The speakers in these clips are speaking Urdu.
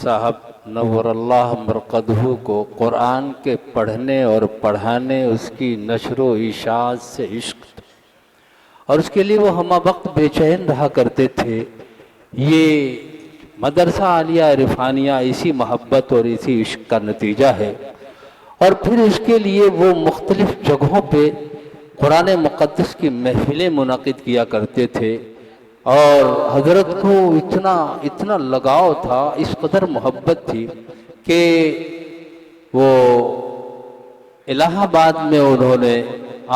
صاحب نور اللہ مرقدہ کو قرآن کے پڑھنے اور پڑھانے، اس کی نشر و اشاعت سے عشق تھا، اور اس کے لیے وہ ہمہ وقت بے چین رہا کرتے تھے۔ یہ مدرسہ عالیہ عرفانیہ اسی محبت اور اسی عشق کا نتیجہ ہے۔ اور پھر اس کے لیے وہ مختلف جگہوں پہ قرآن مقدس کی محفلیں منعقد کیا کرتے تھے، اور حضرت کو اتنا لگاؤ تھا، اس قدر محبت تھی کہ وہ الہ آباد میں انہوں نے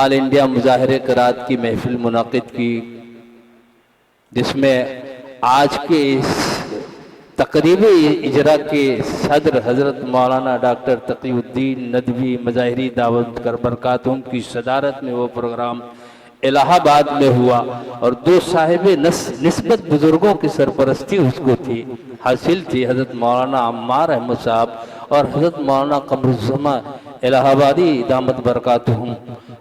آل انڈیا مظاہرے قرات کی محفل منعقد کی، جس میں آج کے اس تقریب اجرا کے صدر حضرت مولانا ڈاکٹر تقی الدین ندوی مظاہری دعوت کر برکاتہم کی صدارت میں وہ پروگرام الہ آباد میں ہوا، اور دو صاحب نسبت بزرگوں کی سرپرستی اس کو حاصل تھی، حضرت مولانا عمار احمد صاحب اور حضرت مولانا قمر الزمان الہ آبادی دامت برکاتہم۔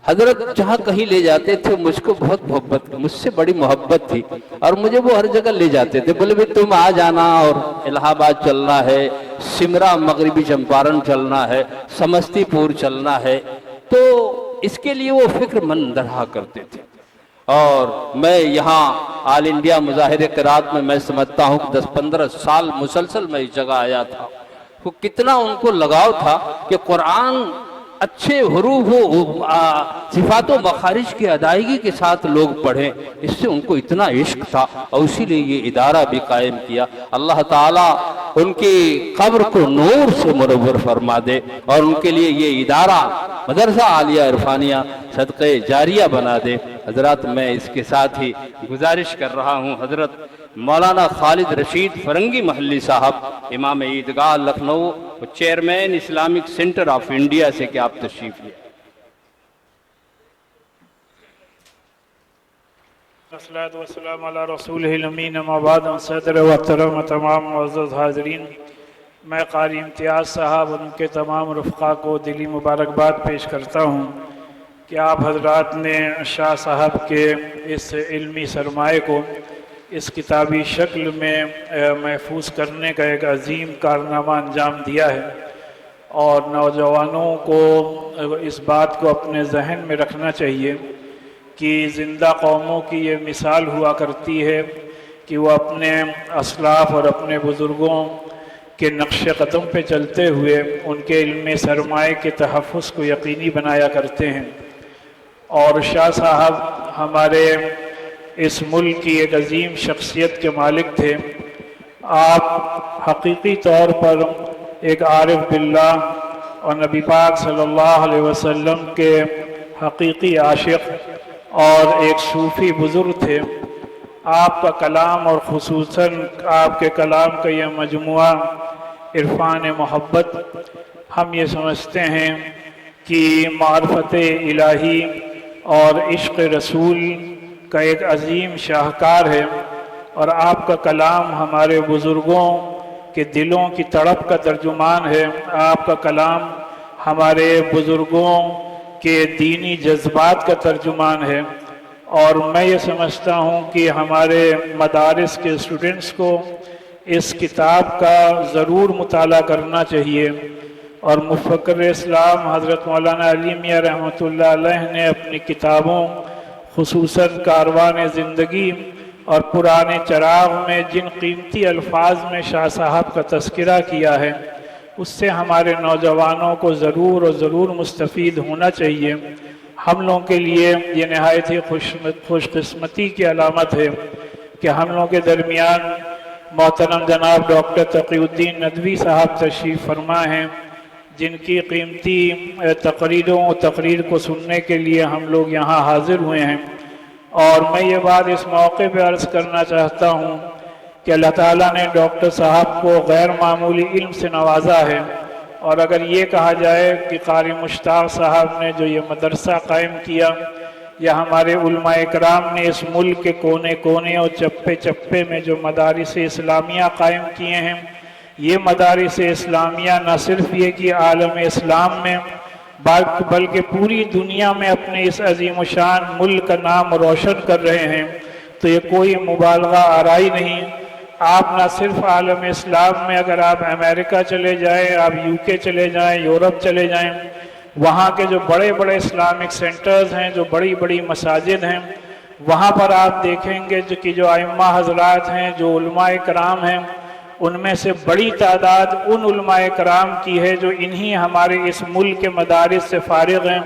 حضرت جہاں کہیں لے جاتے تھے مجھ کو بہت محبت، مجھ سے بڑی محبت تھی، اور مجھے وہ ہر جگہ لے جاتے تھے، بولے بھی تم آ جانا، اور الہ آباد چلنا ہے، سمرا مغربی چمپارن چلنا ہے، سمستی پور چلنا ہے، تو اس کے لیے وہ فکر مند رہا کرتے تھے۔ اور میں یہاں آل انڈیا مظاہرے قرات میں سمجھتا ہوں کہ 10-15 سال مسلسل میں اس جگہ آیا تھا، وہ کتنا ان کو لگاؤ تھا کہ قرآن اچھے حروف و صفات و مخارج کی ادائیگی کے ساتھ لوگ پڑھیں، اس سے ان کو اتنا عشق تھا، اور اسی لیے یہ ادارہ بھی قائم کیا۔ اللہ تعالیٰ ان کی قبر کو نور سے منور فرما دے، اور ان کے لیے یہ ادارہ مدرسہ عالیہ عرفانیہ صدقہ جاریہ بنا دے۔ حضرات میں اس کے ساتھ ہی گزارش کر رہا ہوں حضرت مولانا خالد رشید فرنگی محلی صاحب امام عیدگاہ Lucknow, chairman Islamic centre of India سے کہ آپ تشریف لیں۔ الصلاۃ والسلام علی رسولہ الامین، اما بعد، صدر محترم تمام معزز حاضرین، میں قاری امتیاز صاحب اور ان کے تمام رفقا کو دلی مبارکباد پیش کرتا ہوں کہ آپ حضرات نے شاہ صاحب کے اس علمی سرمایہ کو اس کتابی شکل میں محفوظ کرنے کا ایک عظیم کارنامہ انجام دیا ہے، اور نوجوانوں کو اس بات کو اپنے ذہن میں رکھنا چاہیے کہ زندہ قوموں کی یہ مثال ہوا کرتی ہے کہ وہ اپنے اسلاف اور اپنے بزرگوں کے نقش قدم پہ چلتے ہوئے ان کے علم سرمایہ کے تحفظ کو یقینی بنایا کرتے ہیں۔ اور شاہ صاحب ہمارے اس ملک کی ایک عظیم شخصیت کے مالک تھے۔ آپ حقیقی طور پر ایک عارف باللہ اور نبی پاک صلی اللہ علیہ وسلم کے حقیقی عاشق اور ایک صوفی بزرگ تھے۔ آپ کا کلام اور خصوصاً آپ کے کلام کا یہ مجموعہ عرفان محبت، ہم یہ سمجھتے ہیں کہ معرفت الہی اور عشق رسول کا ایک عظیم شاہکار ہے، اور آپ کا کلام ہمارے بزرگوں کے دلوں کی تڑپ کا ترجمان ہے۔ آپ کا کلام ہمارے بزرگوں کے دینی جذبات کا ترجمان ہے، اور میں یہ سمجھتا ہوں کہ ہمارے مدارس کے اسٹوڈنٹس کو اس کتاب کا ضرور مطالعہ کرنا چاہیے۔ اور مفکر اسلام حضرت مولانا علی میاں رحمۃ اللہ علیہ نے اپنی کتابوں خصوصاً کاروان زندگی اور پرانے چراغ میں جن قیمتی الفاظ میں شاہ صاحب کا تذکرہ کیا ہے، اس سے ہمارے نوجوانوں کو ضرور مستفید ہونا چاہیے۔ ہم لوگوں کے لیے یہ نہایت ہی خوش قسمتی کی علامت ہے کہ ہم لوگوں کے درمیان محترم جناب ڈاکٹر تقی الدین ندوی صاحب تشریف فرما ہیں، جن کی قیمتی تقریر کو سننے کے لیے ہم لوگ یہاں حاضر ہوئے ہیں۔ اور میں یہ بات اس موقع پہ عرض کرنا چاہتا ہوں کہ اللہ تعالیٰ نے ڈاکٹر صاحب کو غیر معمولی علم سے نوازا ہے، اور اگر یہ کہا جائے کہ قاری مشتاق صاحب نے جو یہ مدرسہ قائم کیا، یا ہمارے علماء اکرام نے اس ملک کے کونے کونے اور چپے چپے میں جو مدارس اسلامیہ قائم کیے ہیں، یہ مدارس اسلامیہ نہ صرف یہ کہ عالم اسلام میں بلکہ پوری دنیا میں اپنے اس عظیم و شان ملک کا نام روشن کر رہے ہیں، تو یہ کوئی مبالغہ آرائی نہیں آپ نہ صرف عالم اسلام میں، اگر آپ امریکہ چلے جائیں، آپ UK چلے جائیں، یورپ چلے جائیں، وہاں کے جو بڑے بڑے اسلامک سینٹرز ہیں، جو بڑی بڑی مساجد ہیں، وہاں پر آپ دیکھیں گے جو ائمہ حضرات ہیں، جو علماء کرام ہیں، ان میں سے بڑی تعداد ان علماء کرام کی ہے جو انہی ہمارے اس ملک کے مدارس سے فارغ ہیں،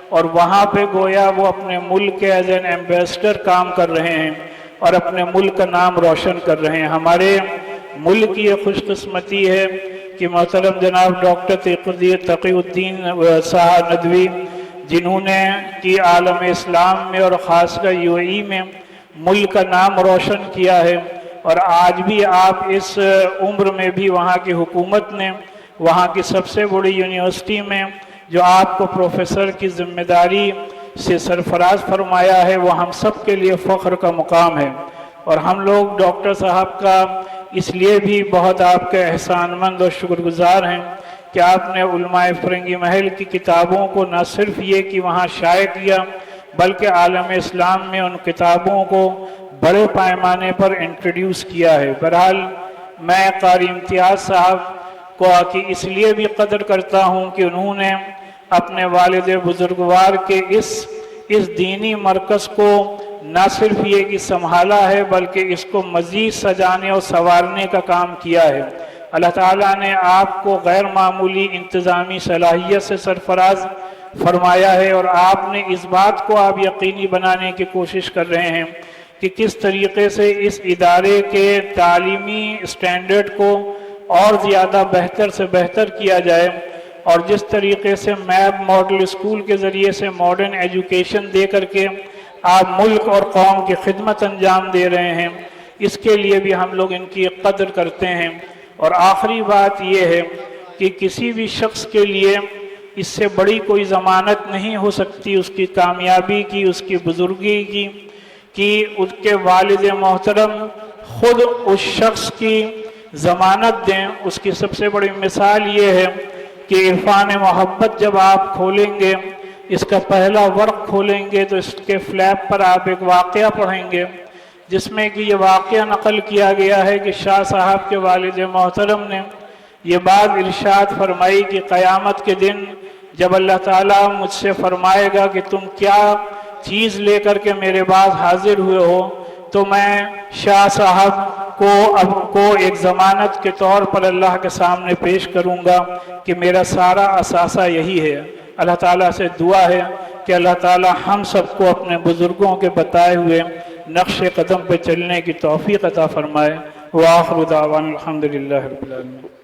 اور وہاں پہ گویا وہ اپنے ملک کے ایز این ایمبیسڈر کام کر رہے ہیں اور اپنے ملک کا نام روشن کر رہے ہیں۔ ہمارے ملک کی یہ خوش قسمتی ہے کہ محترم جناب ڈاکٹر تقی الدین صاحب ندوی، جنہوں نے کی عالم اسلام میں اور خاص کر UAE میں ملک کا نام روشن کیا ہے، اور آج بھی آپ اس عمر میں بھی وہاں کی حکومت نے وہاں کی سب سے بڑی یونیورسٹی میں جو آپ کو پروفیسر کی ذمہ داری سے سرفراز فرمایا ہے، وہ ہم سب کے لیے فخر کا مقام ہے، اور ہم لوگ ڈاکٹر صاحب کا اس لیے بھی بہت آپ کے احسان مند اور شکر گزار ہیں کہ آپ نے علماء فرنگی محل کی کتابوں کو نہ صرف یہ کہ وہاں شائع کیا، بلکہ عالم اسلام میں ان کتابوں کو بڑے پیمانے پر انٹروڈیوس کیا ہے۔ بہرحال میں قاری امتیاز صاحب کو اس لیے بھی قدر کرتا ہوں کہ انہوں نے اپنے والد بزرگوار کے اس دینی مرکز کو نہ صرف یہ کہ سنبھالا ہے، بلکہ اس کو مزید سجانے اور سنوارنے کا کام کیا ہے۔ اللہ تعالیٰ نے آپ کو غیر معمولی انتظامی صلاحیت سے سرفراز فرمایا ہے، اور آپ نے اس بات کو آپ یقینی بنانے کی کوشش کر رہے ہیں کہ کس طریقے سے اس ادارے کے تعلیمی اسٹینڈرڈ کو اور زیادہ بہتر سے بہتر کیا جائے، اور جس طریقے سے میب ماڈل اسکول کے ذریعے سے ماڈرن ایجوکیشن دے کر کے آپ ملک اور قوم کی خدمت انجام دے رہے ہیں، اس کے لیے بھی ہم لوگ ان کی قدر کرتے ہیں۔ اور آخری بات یہ ہے کہ کسی بھی شخص کے لیے اس سے بڑی کوئی ضمانت نہیں ہو سکتی اس کی کامیابی کی، اس کی بزرگی کی، کہ اس کے والد محترم خود اس شخص کی ضمانت دیں۔ اس کی سب سے بڑی مثال یہ ہے کہ عرفان محبت جب آپ کھولیں گے، اس کا پہلا ورق کھولیں گے تو اس کے فلیپ پر آپ ایک واقعہ پڑھیں گے، جس میں کہ یہ واقعہ نقل کیا گیا ہے کہ شاہ صاحب کے والد محترم نے یہ بات ارشاد فرمائی کہ قیامت کے دن جب اللہ تعالیٰ مجھ سے فرمائے گا کہ تم کیا چیز لے کر کے میرے پاس حاضر ہوئے ہو، تو میں شاہ صاحب کو ایک ضمانت کے طور پر اللہ کے سامنے پیش کروں گا کہ میرا سارا اثاثہ یہی ہے۔ اللہ تعالیٰ سے دعا ہے کہ اللہ تعالیٰ ہم سب کو اپنے بزرگوں کے بتائے ہوئے نقش قدم پہ چلنے کی توفیق عطا فرمائے۔ وآخر دعوانا الحمدللہ رب العالمین۔